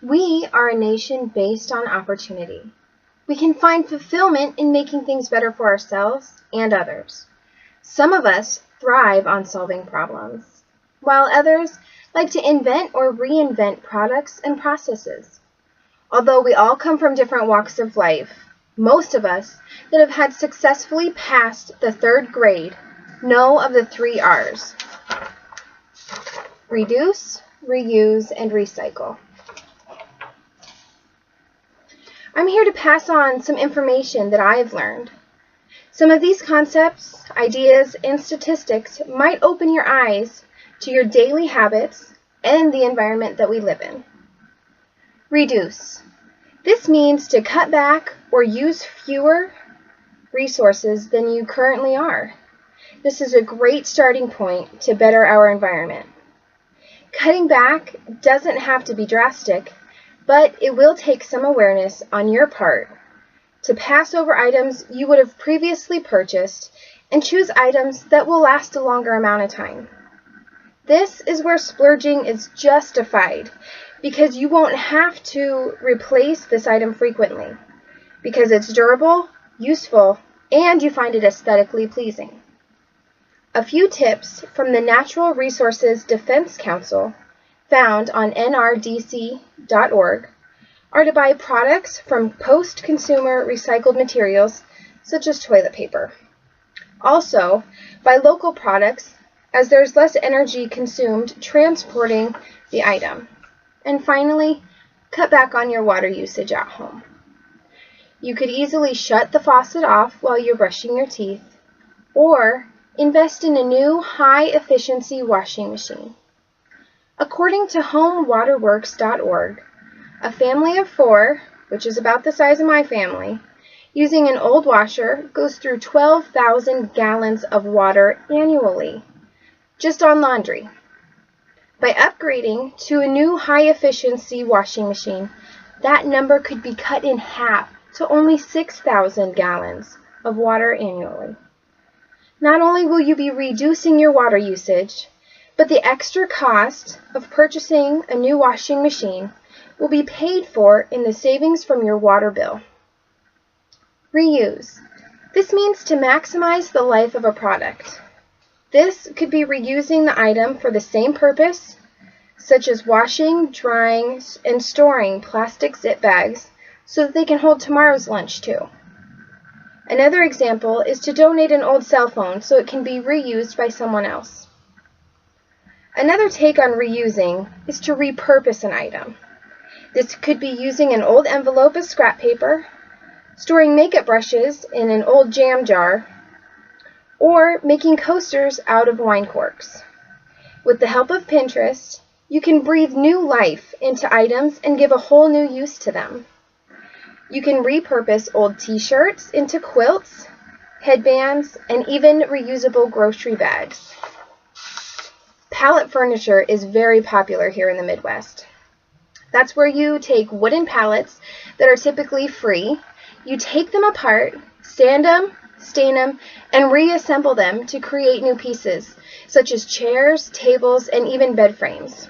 We are a nation based on opportunity. We can find fulfillment in making things better for ourselves and others. Some of us thrive on solving problems, while others like to invent or reinvent products and processes. Although we all come from different walks of life, most of us that have had successfully passed the 3rd grade know of the 3 R's: reduce, reuse, and recycle. I'm here to pass on some information that I have learned. Some of these concepts, ideas, and statistics might open your eyes to your daily habits and the environment that we live in. Reduce. This means to cut back or use fewer resources than you currently are. This is a great starting point to better our environment. Cutting back doesn't have to be drastic, but it will take some awareness on your part to pass over items you would have previously purchased and choose items that will last a longer amount of time. This is where splurging is justified, because you won't have to replace this item frequently, because it's durable, useful, and you find it aesthetically pleasing. A few tips from the Natural Resources Defense Council, found on nrdc.org, are to buy products from post-consumer recycled materials such as toilet paper. Also, buy local products, as there's less energy consumed transporting the item. And finally, cut back on your water usage at home. You could easily shut the faucet off while you're brushing your teeth, or invest in a new high-efficiency washing machine. According to homewaterworks.org, a family of 4, which is about the size of my family, using an old washer goes through 12,000 gallons of water annually, just on laundry. By upgrading to a new high-efficiency washing machine, that number could be cut in half to only 6,000 gallons of water annually. Not only will you be reducing your water usage, but the extra cost of purchasing a new washing machine will be paid for in the savings from your water bill. Reuse. This means to maximize the life of a product. This could be reusing the item for the same purpose, such as washing, drying, and storing plastic zip bags so that they can hold tomorrow's lunch too. Another example is to donate an old cell phone so it can be reused by someone else. Another take on reusing is to repurpose an item. This could be using an old envelope as scrap paper, storing makeup brushes in an old jam jar, or making coasters out of wine corks. With the help of Pinterest, you can breathe new life into items and give a whole new use to them. You can repurpose old t-shirts into quilts, headbands, and even reusable grocery bags. Pallet furniture is very popular here in the Midwest. That's where you take wooden pallets that are typically free, you take them apart, sand them, stain them, and reassemble them to create new pieces, such as chairs, tables, and even bed frames.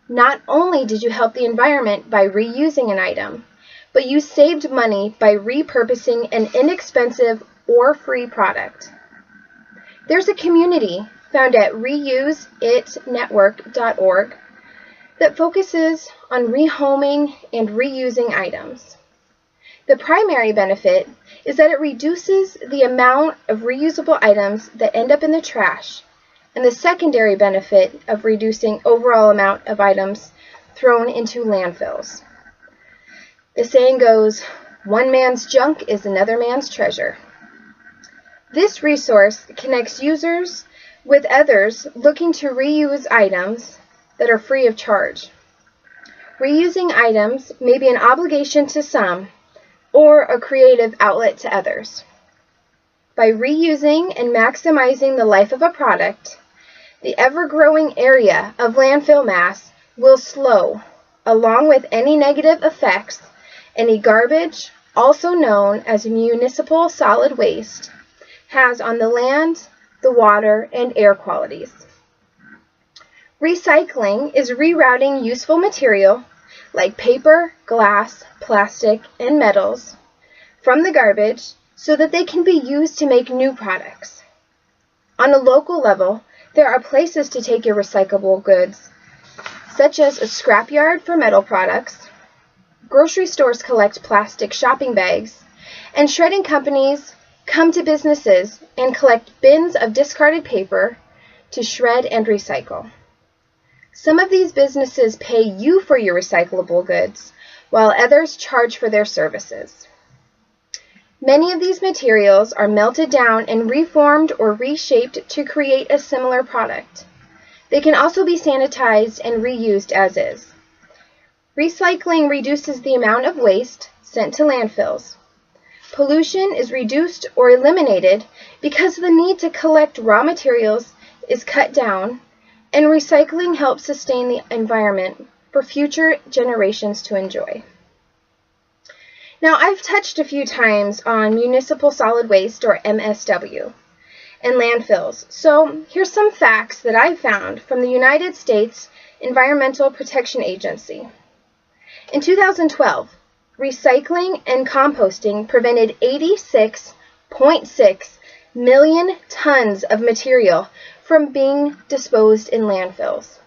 Not only did you help the environment by reusing an item, but you saved money by repurposing an inexpensive or free product. There's a community found at reuseitnetwork.org that focuses on rehoming and reusing items. The primary benefit is that it reduces the amount of reusable items that end up in the trash, and the secondary benefit of reducing overall amount of items thrown into landfills. The saying goes, one man's junk is another man's treasure. This resource connects users with others looking to reuse items that are free of charge. Reusing items may be an obligation to some or a creative outlet to others. By reusing and maximizing the life of a product, the ever-growing area of landfill mass will slow, along with any negative effects any garbage, also known as municipal solid waste, has on the land, the water, and air qualities. Recycling is rerouting useful material, like paper, glass, plastic, and metals, from the garbage so that they can be used to make new products. On a local level, there are places to take your recyclable goods, such as a scrapyard for metal products. Grocery stores collect plastic shopping bags, and shredding companies come to businesses and collect bins of discarded paper to shred and recycle. Some of these businesses pay you for your recyclable goods, while others charge for their services. Many of these materials are melted down and reformed or reshaped to create a similar product. They can also be sanitized and reused as is. Recycling reduces the amount of waste sent to landfills. Pollution is reduced or eliminated because the need to collect raw materials is cut down, and recycling helps sustain the environment for future generations to enjoy. Now, I've touched a few times on municipal solid waste, or MSW, and landfills. So here's some facts that I've found from the United States Environmental Protection Agency. In 2012, recycling and composting prevented 86.6 million tons of material from being disposed in landfills.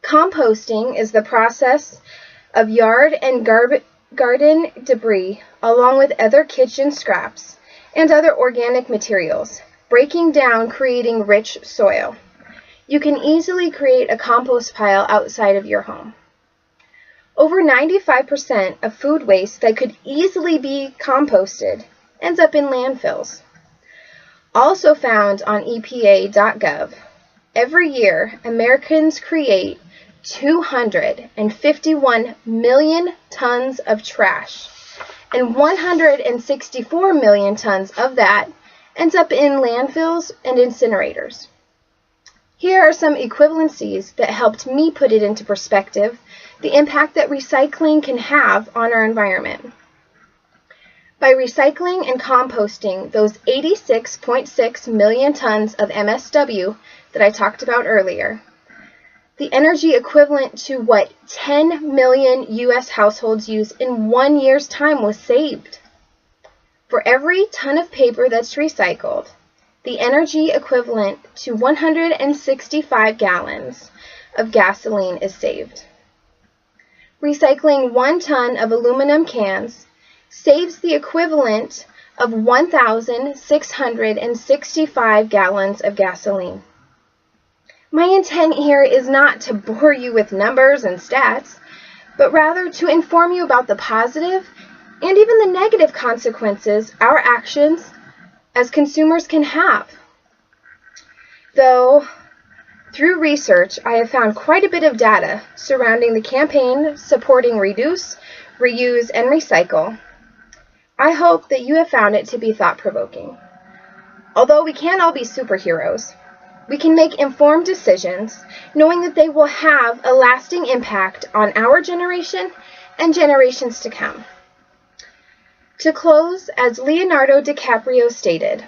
Composting is the process of yard and garden debris, along with other kitchen scraps and other organic materials, breaking down, creating rich soil. You can easily create a compost pile outside of your home. Over 95% of food waste that could easily be composted ends up in landfills. Also found on EPA.gov, every year Americans create 251 million tons of trash, and 164 million tons of that ends up in landfills and incinerators. Here are some equivalencies that helped me put it into perspective, the impact that recycling can have on our environment. By recycling and composting those 86.6 million tons of MSW that I talked about earlier, the energy equivalent to what 10 million U.S. households use in 1 year's time was saved. For every ton of paper that's recycled, the energy equivalent to 165 gallons of gasoline is saved. Recycling 1 ton of aluminum cans saves the equivalent of 1,665 gallons of gasoline. My intent here is not to bore you with numbers and stats, but rather to inform you about the positive and even the negative consequences our actions as consumers can have. Though, through research, I have found quite a bit of data surrounding the campaign supporting reduce, reuse, and recycle. I hope that you have found it to be thought-provoking. Although we can't all be superheroes, we can make informed decisions knowing that they will have a lasting impact on our generation and generations to come. To close, as Leonardo DiCaprio stated,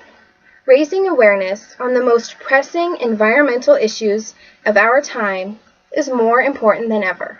raising awareness on the most pressing environmental issues of our time is more important than ever.